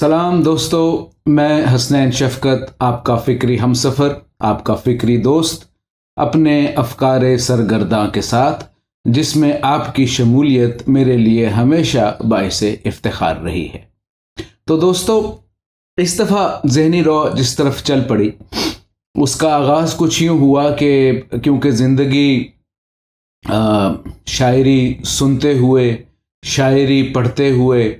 سلام دوستو، میں حسنین شفقت آپ کا فکری ہمسفر، آپ کا فکری دوست، اپنے افکار سرگرداں کے ساتھ، جس میں آپ کی شمولیت میرے لیے ہمیشہ باعث افتخار رہی ہے۔ تو دوستو، اس دفعہ ذہنی رو جس طرف چل پڑی، اس کا آغاز کچھ یوں ہوا کہ کیونکہ زندگی شاعری سنتے ہوئے، شاعری پڑھتے ہوئے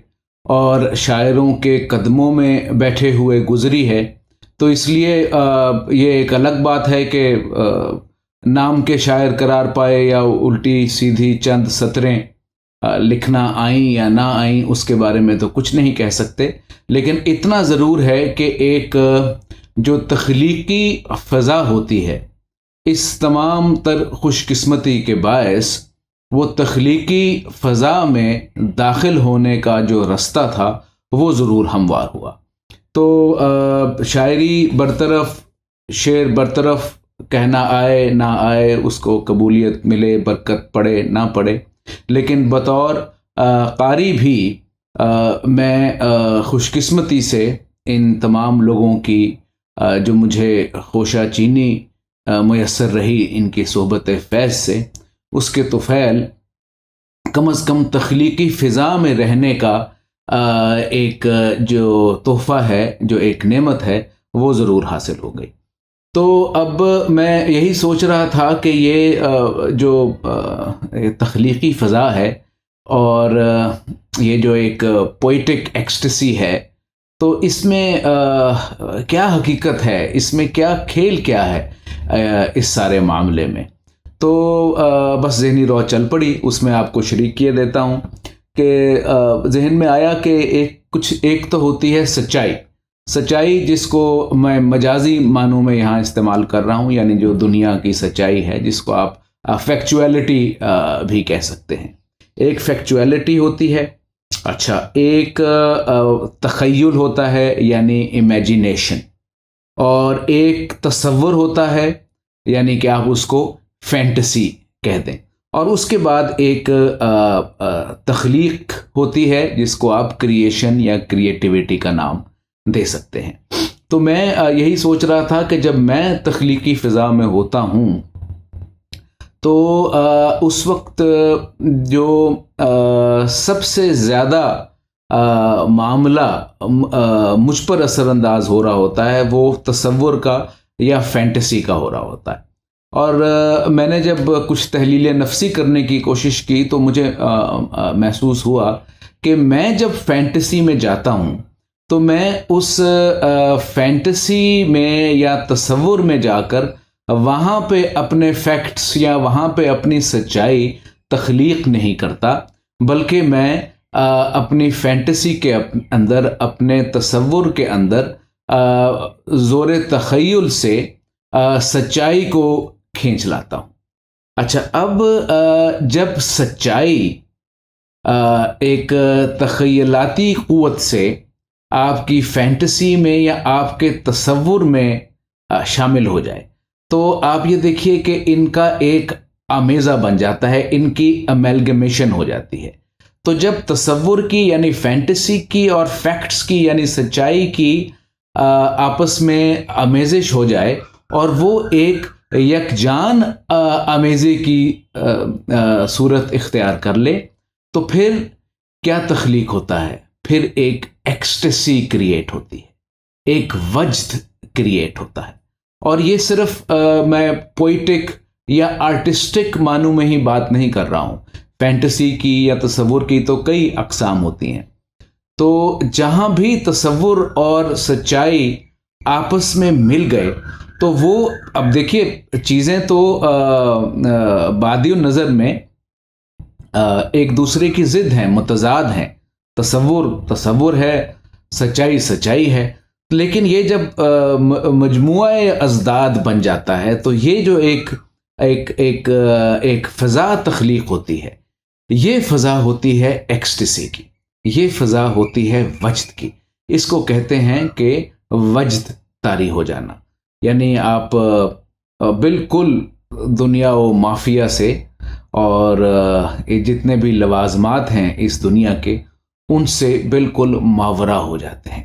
اور شاعروں کے قدموں میں بیٹھے ہوئے گزری ہے، تو اس لیے یہ ایک الگ بات ہے کہ نام کے شاعر قرار پائے یا الٹی سیدھی چند سطریں لکھنا آئیں یا نہ آئیں، اس کے بارے میں تو کچھ نہیں کہہ سکتے، لیکن اتنا ضرور ہے کہ ایک جو تخلیقی فضا ہوتی ہے، اس تمام تر خوش قسمتی کے باعث وہ تخلیقی فضا میں داخل ہونے کا جو رستہ تھا وہ ضرور ہموار ہوا۔ تو شاعری برطرف، شعر برطرف، کہنا آئے نہ آئے، اس کو قبولیت ملے، برکت پڑے نہ پڑے، لیکن بطور قاری بھی میں خوش قسمتی سے ان تمام لوگوں کی جو مجھے خوشہ چینی میسر رہی ان کی صحبت فیض سے، اس کے طفیل کم از کم تخلیقی فضا میں رہنے کا ایک جو تحفہ ہے، جو ایک نعمت ہے، وہ ضرور حاصل ہو گئی۔ تو اب میں یہی سوچ رہا تھا کہ یہ جو تخلیقی فضا ہے اور یہ جو ایک پوئٹک ایکسٹسی ہے، تو اس میں کیا حقیقت ہے، اس میں کیا کھیل کیا ہے اس سارے معاملے میں۔ تو بس ذہنی رو چل پڑی، اس میں آپ کو شریک کیے دیتا ہوں کہ ذہن میں آیا کہ ایک تو ہوتی ہے سچائی، جس کو میں مجازی معنوں میں یہاں استعمال کر رہا ہوں، یعنی جو دنیا کی سچائی ہے، جس کو آپ فیکچویلٹی بھی کہہ سکتے ہیں۔ ایک فیکچویلٹی ہوتی ہے، اچھا، ایک تخیل ہوتا ہے یعنی امیجینیشن، اور ایک تصور ہوتا ہے یعنی کہ آپ اس کو فینٹسی کہہ دیں، اور اس کے بعد ایک تخلیق ہوتی ہے جس کو آپ کریشن یا کریٹیویٹی کا نام دے سکتے ہیں۔ تو میں یہی سوچ رہا تھا کہ جب میں تخلیقی فضا میں ہوتا ہوں تو اس وقت جو سب سے زیادہ معاملہ مجھ پر اثر انداز ہو رہا ہوتا ہے وہ تصور کا یا فینٹسی کا ہو رہا ہوتا ہے۔ اور میں نے جب کچھ تحلیل نفسی کرنے کی کوشش کی تو مجھے محسوس ہوا کہ میں جب فینٹسی میں جاتا ہوں تو میں اس فینٹسی میں یا تصور میں جا کر وہاں پہ اپنے فیکٹس یا وہاں پہ اپنی سچائی تخلیق نہیں کرتا، بلکہ میں اپنی فینٹسی کے اندر، اپنے تصور کے اندر زور تخیل سے سچائی کو کھینچ لاتا ہوں۔ اچھا، اب جب سچائی ایک تخیلاتی قوت سے آپ کی فینٹسی میں یا آپ کے تصور میں شامل ہو جائے تو آپ یہ دیکھیے کہ ان کا ایک آمیزہ بن جاتا ہے، ان کی امیلگمیشن ہو جاتی ہے۔ تو جب تصور کی یعنی فینٹسی کی اور فیکٹس کی یعنی سچائی کی آپس میں آمیزش ہو جائے اور وہ ایک یکجان آمیزے کی صورت اختیار کر لے، تو پھر کیا تخلیق ہوتا ہے؟ پھر ایک ایکسٹیسی کریٹ ہوتی ہے، ایک وجد کریٹ ہوتا ہے۔ اور یہ صرف میں پوئٹک یا آرٹسٹک معنوں میں ہی بات نہیں کر رہا ہوں، فینٹسی کی یا تصور کی تو کئی اقسام ہوتی ہیں۔ تو جہاں بھی تصور اور سچائی آپس میں مل گئے تو وہ، اب دیکھیے، چیزیں تو بادی النظر میں ایک دوسرے کی ضد ہیں، متضاد ہیں۔ تصور ہے، سچائی ہے، لیکن یہ جب مجموعہ ازداد بن جاتا ہے تو یہ جو ایک فضا تخلیق ہوتی ہے، یہ فضا ہوتی ہے ایکسٹیسی کی، یہ فضا ہوتی ہے وجد کی۔ اس کو کہتے ہیں کہ وجد طاری ہو جانا، یعنی آپ بالکل دنیا و مافیا سے اور جتنے بھی لوازمات ہیں اس دنیا کے، ان سے بالکل ماورا ہو جاتے ہیں،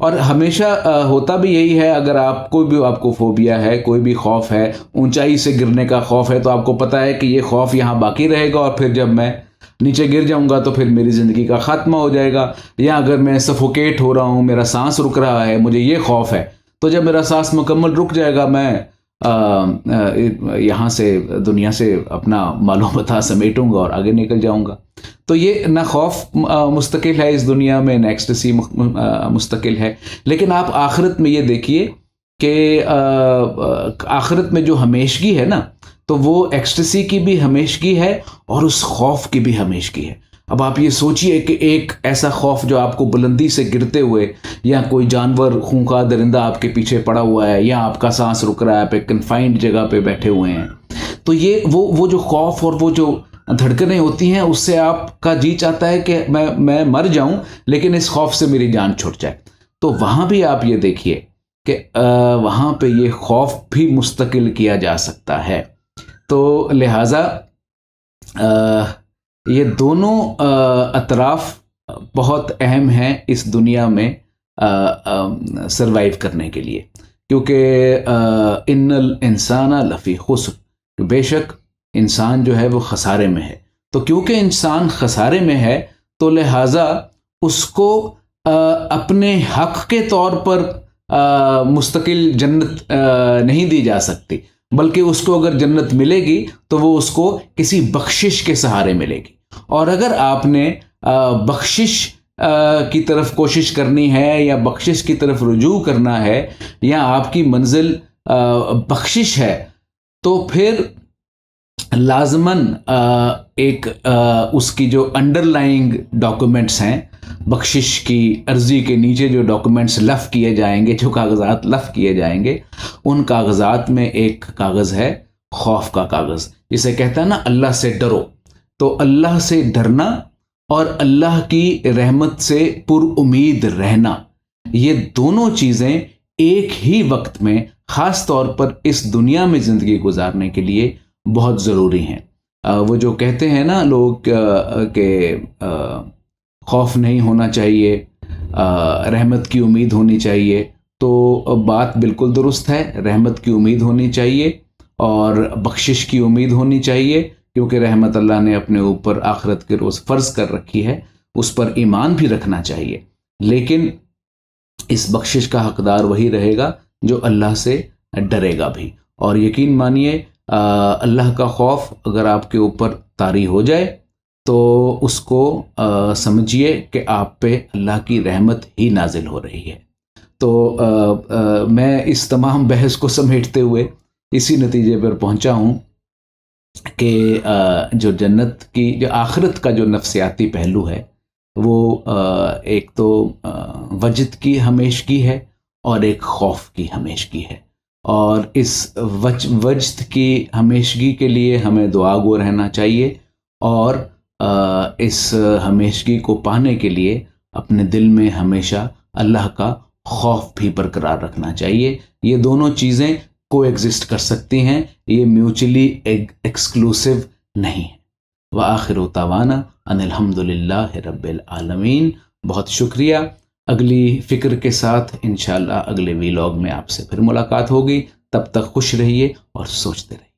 اور ہمیشہ ہوتا بھی یہی ہے، اگر آپ کو فوبیا ہے، کوئی بھی خوف ہے، اونچائی سے گرنے کا خوف ہے، تو آپ کو پتہ ہے کہ یہ خوف یہاں باقی رہے گا، اور پھر جب میں نیچے گر جاؤں گا تو پھر میری زندگی کا خاتمہ ہو جائے گا. یا اگر میں سفوکیٹ ہو رہا ہوں، میرا سانس رک رہا ہے، مجھے یہ خوف ہے، تو جب میرا سانس مکمل رک جائے گا، میں یہاں سے دنیا سے اپنا مال و متاع سمیٹوں گا اور آگے نکل جاؤں گا. تو یہ نہ خوف مستقل ہے اس دنیا میں، نہ ایکسٹیسی مستقل ہے. لیکن آپ آخرت میں یہ دیکھیے کہ آخرت میں جو ہمیشگی ہے نا، تو وہ ایکسٹیسی کی بھی ہمیشگی ہے اور اس خوف کی بھی ہمیشگی ہے. اب آپ یہ سوچئے کہ ایک ایسا خوف جو آپ کو بلندی سے گرتے ہوئے، یا کوئی جانور خونخوار درندہ آپ کے پیچھے پڑا ہوا ہے، یا آپ کا سانس رک رہا ہے، آپ ایک کنفائنڈ جگہ پہ بیٹھے ہوئے ہیں، تو یہ وہ جو خوف اور وہ جو دھڑکنیں ہوتی ہیں، اس سے آپ کا جی چاہتا ہے کہ میں مر جاؤں لیکن اس خوف سے میری جان چھٹ جائے. تو وہاں بھی آپ یہ دیکھیے کہ وہاں پہ یہ خوف بھی مستقل کیا جا سکتا ہے. تو لہٰذا یہ دونوں اطراف بہت اہم ہیں اس دنیا میں سروائیو کرنے کے لیے، کیونکہ ان الانسان لفی خسر، بے شک انسان جو ہے وہ خسارے میں ہے. تو کیونکہ انسان خسارے میں ہے تو لہٰذا اس کو اپنے حق کے طور پر مستقل جنت نہیں دی جا سکتی، بلکہ اس کو اگر جنت ملے گی تو وہ اس کو کسی بخشش کے سہارے ملے گی. اور اگر آپ نے بخشش کی طرف کوشش کرنی ہے، یا بخشش کی طرف رجوع کرنا ہے، یا آپ کی منزل بخشش ہے، تو پھر لازماً ایک اس کی جو انڈر لائنگ ڈاکومنٹس ہیں، بخشش کی عرضی کے نیچے جو ڈاکومنٹس لف کیے جائیں گے، جو کاغذات لف کیے جائیں گے، ان کاغذات میں ایک کاغذ ہے خوف کا کاغذ، جسے کہتا ہے نا اللہ سے ڈرو. تو اللہ سے ڈرنا اور اللہ کی رحمت سے پر امید رہنا، یہ دونوں چیزیں ایک ہی وقت میں، خاص طور پر اس دنیا میں زندگی گزارنے کے لیے بہت ضروری ہیں. وہ جو کہتے ہیں نا لوگ کہ خوف نہیں ہونا چاہیے، رحمت کی امید ہونی چاہیے، تو بات بالکل درست ہے. رحمت کی امید ہونی چاہیے اور بخشش کی امید ہونی چاہیے، کیونکہ رحمت اللہ نے اپنے اوپر آخرت کے روز فرض کر رکھی ہے، اس پر ایمان بھی رکھنا چاہیے. لیکن اس بخشش کا حقدار وہی رہے گا جو اللہ سے ڈرے گا بھی. اور یقین مانیے اللہ کا خوف اگر آپ کے اوپر طاری ہو جائے تو اس کو سمجھیے کہ آپ پہ اللہ کی رحمت ہی نازل ہو رہی ہے. تو میں اس تمام بحث کو سمیٹتے ہوئے اسی نتیجے پر پہنچا ہوں کہ جو جنت کی، جو آخرت کا جو نفسیاتی پہلو ہے، وہ ایک تو وجد کی ہمیشگی ہے اور ایک خوف کی ہمیشگی ہے. اور اس وجد کی ہمیشگی کے لیے ہمیں دعا گو رہنا چاہیے، اور اس ہمیشگی کو پانے کے لیے اپنے دل میں ہمیشہ اللہ کا خوف بھی برقرار رکھنا چاہیے. یہ دونوں چیزیں کو ایگزسٹ کر سکتی ہیں، یہ میوچلی ایکسکلوسیو نہیں ہے. وآخر دعوانا ان الحمد للہ رب العالمین. بہت شکریہ. اگلی فکر کے ساتھ انشاءاللہ اگلے ویلاگ میں آپ سے پھر ملاقات ہوگی. تب تک خوش رہیے اور سوچتے رہیے.